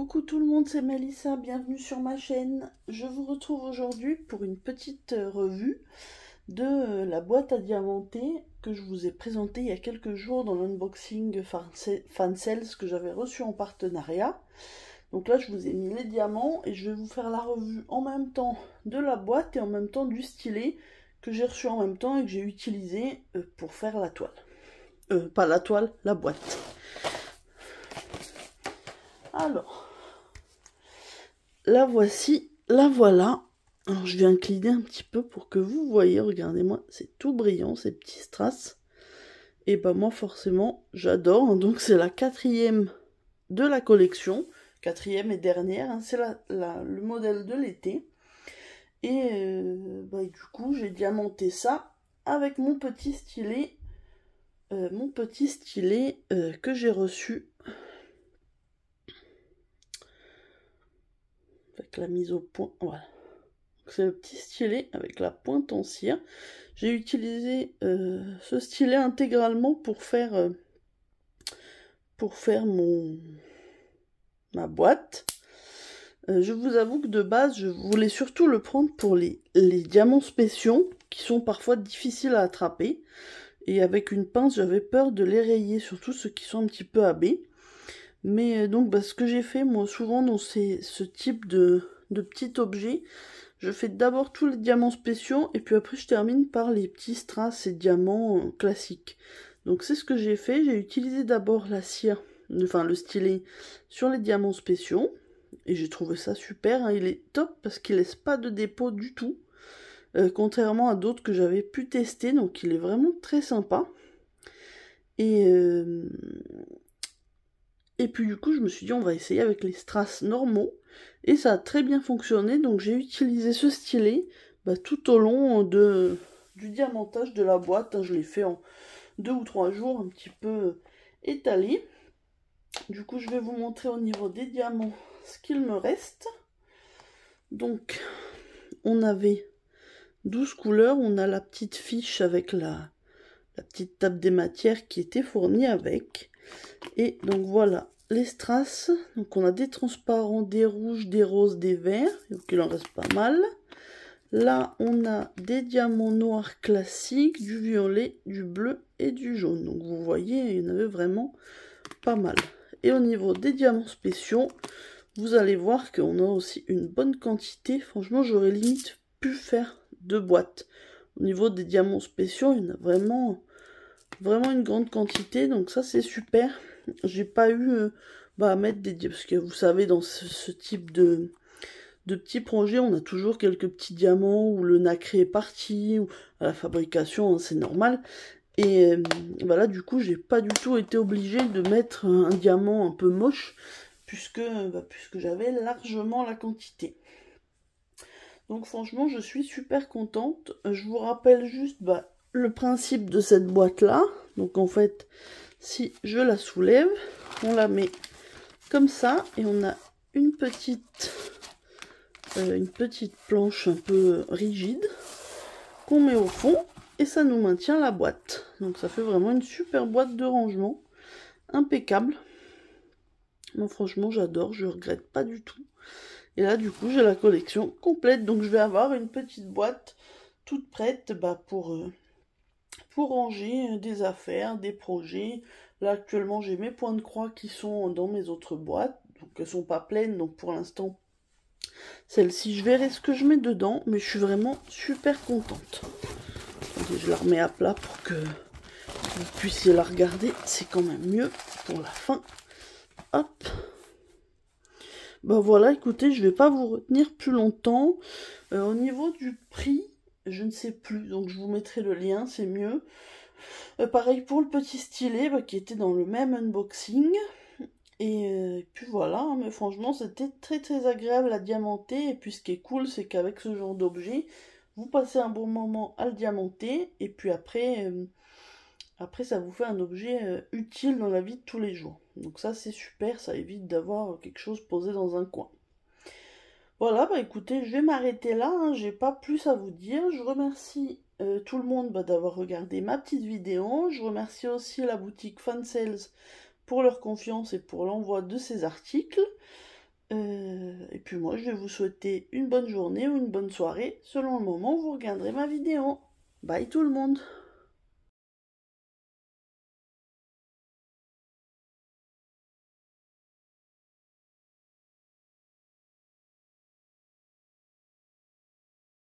Coucou tout le monde, c'est Mélissa, bienvenue sur ma chaîne. Je vous retrouve aujourd'hui pour une petite revue de la boîte à diamanter que je vous ai présentée il y a quelques jours dans l'unboxing fan sales que j'avais reçu en partenariat. Donc là je vous ai mis les diamants et je vais vous faire la revue en même temps de la boîte et en même temps du stylet que j'ai reçu en même temps et que j'ai utilisé pour faire la toile. Pas la toile, la boîte. Alors, la voici, la voilà. Alors je vais incliner un petit peu pour que vous voyez, regardez-moi, c'est tout brillant ces petits strass. Et bah moi forcément, j'adore, donc c'est la quatrième de la collection, quatrième et dernière, hein, c'est le modèle de l'été. Et bah, du coup, j'ai diamanté ça avec mon petit stylet que j'ai reçu avec la mise au point, voilà. C'est le petit stylet avec la pointe en cire. J'ai utilisé ce stylet intégralement pour faire ma boîte. Je vous avoue que de base, je voulais surtout le prendre pour les diamants spéciaux qui sont parfois difficiles à attraper. Et avec une pince, j'avais peur de les rayer, surtout ceux qui sont un petit peu abés. Mais donc, ce que j'ai fait, moi, souvent dans ce type de petit objet, je fais d'abord tous les diamants spéciaux et puis après je termine par les petits strass et diamants classiques. Donc c'est ce que j'ai fait, j'ai utilisé d'abord la cire, enfin le stylet sur les diamants spéciaux et j'ai trouvé ça super, hein. Il est top parce qu'il laisse pas de dépôt du tout, contrairement à d'autres que j'avais pu tester, donc il est vraiment très sympa. Et puis du coup je me suis dit on va essayer avec les strass normaux. Et ça a très bien fonctionné, donc j'ai utilisé ce stylet tout au long du diamantage de la boîte. Je l'ai fait en 2 ou 3 jours, un petit peu étalé. Du coup, je vais vous montrer au niveau des diamants ce qu'il me reste. Donc, on avait 12 couleurs. On a la petite fiche avec la petite table des matières qui était fournie avec. Et donc voilà les strass. Donc on a des transparents, des rouges, des roses, des verts. Donc il en reste pas mal. Là on a des diamants noirs classiques, du violet, du bleu et du jaune. Donc vous voyez, il y en avait vraiment pas mal. Et au niveau des diamants spéciaux, vous allez voir qu'on a aussi une bonne quantité. Franchement, j'aurais limite pu faire 2 boîtes. Au niveau des diamants spéciaux, il y en a vraiment une grande quantité, donc ça c'est super. J'ai pas eu à mettre des... Parce que vous savez, dans ce type de petits projets, on a toujours quelques petits diamants où le nacré est parti, ou à la fabrication, hein, c'est normal. Et voilà, du coup, j'ai pas du tout été obligée de mettre un diamant un peu moche, puisque j'avais largement la quantité. Donc franchement, je suis super contente. Je vous rappelle juste le principe de cette boîte-là. Donc en fait, si je la soulève, on la met comme ça et on a une petite planche un peu rigide qu'on met au fond et ça nous maintient la boîte. Donc ça fait vraiment une super boîte de rangement, impeccable. Moi franchement j'adore, je regrette pas du tout. Et là du coup j'ai la collection complète, donc je vais avoir une petite boîte toute prête pour ranger des affaires, des projets. Là actuellement j'ai mes points de croix qui sont dans mes autres boîtes, donc elles sont pas pleines, donc pour l'instant celle-ci je verrai ce que je mets dedans, mais je suis vraiment super contente. Attendez, je la remets à plat pour que vous puissiez la regarder, c'est quand même mieux pour la fin. Hop. Voilà, écoutez, je vais pas vous retenir plus longtemps. Au niveau du prix, je ne sais plus, donc je vous mettrai le lien, c'est mieux. Pareil pour le petit stylet qui était dans le même unboxing. Et puis voilà, hein, mais franchement c'était très très agréable à diamanter. Et puis ce qui est cool, c'est qu'avec ce genre d'objet, vous passez un bon moment à le diamanter. Et puis après ça vous fait un objet utile dans la vie de tous les jours. Donc ça c'est super, ça évite d'avoir quelque chose posé dans un coin. Voilà, écoutez, je vais m'arrêter là, hein, j'ai pas plus à vous dire. Je remercie tout le monde d'avoir regardé ma petite vidéo. Je remercie aussi la boutique Fan Sales pour leur confiance et pour l'envoi de ces articles. Et puis moi, je vais vous souhaiter une bonne journée ou une bonne soirée, selon le moment où vous regarderez ma vidéo. Bye tout le monde!